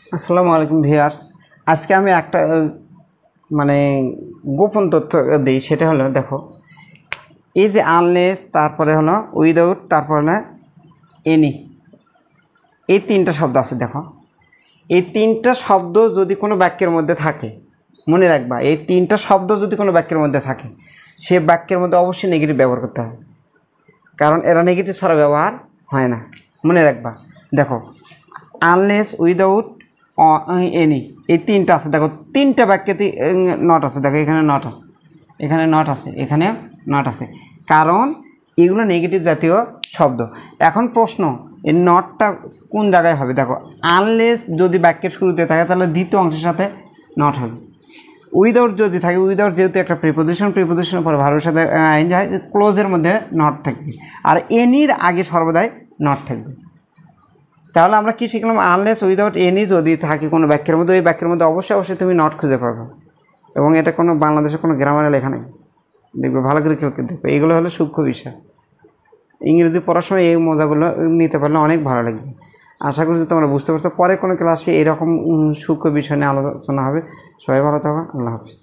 আসসালামু আলাইকুম ভিউয়ার্স। আজকে আমি একটা মানে গোপন তথ্য দিই, সেটা হলো দেখো, এই যে আনলেস, তারপরে হলো উইদাউট, তারপরে হলো এনি, এই তিনটা শব্দ আছে। দেখো, এই তিনটা শব্দ যদি কোনো বাক্যের মধ্যে থাকে, মনে রাখবা, এই তিনটা শব্দ যদি কোনো বাক্যের মধ্যে থাকে, সে বাক্যের মধ্যে অবশ্যই নেগেটিভ ব্যবহার করতে হবে, কারণ এরা নেগেটিভ ছাড়া ব্যবহার হয় না। মনে রাখবা, দেখো, আনলেস, উইদাউট, এনি, এই তিনটা আছে। দেখো, তিনটা বাক্যেতে নট আছে। দেখো, এখানে নট আছে, এখানে নট আছে, এখানে নট আছে, কারণ এগুলো নেগেটিভ জাতীয় শব্দ। এখন প্রশ্ন, এই নটটা কোন জায়গায় হবে? দেখো, আনলেস যদি বাক্যের শুরুতে থাকে তাহলে দ্বিতীয় অংশের সাথে নট হবে। উইদাউট যদি থাকে, উইদাউট যেহেতু একটা প্রিপোজিশনের পর ভালোর সাথে আইন যায়, ক্লোজের মধ্যে নট থাকবে। আর এনির আগে সর্বদাই নট থাকবে। তাহলে আমরা কী শিখলাম? আনলেস, উইদাউট, এনি যদি থাকে কোনো বাক্যের মধ্যে, ওই বাক্যের মধ্যে অবশ্যই তুমি নট খুঁজে পাবে। এবং এটা কোনো বাংলাদেশের কোনো গ্রামারে লেখা নেই, দেখবে, ভালো করে খেয়াল করে দেখবে। এইগুলো হলো সূক্ষ্ম বিষয়। ইংরেজি পড়ার সময় এই মজাগুলো নিতে পারলে অনেক ভালো লাগবে। আশা করছি তোমরা বুঝতে পারছো। পরে কোনো ক্লাসে এরকম সূক্ষ্ম বিষয় নিয়ে আলোচনা হবে। সবাই ভালো থাকো। আল্লাহ হাফিজ।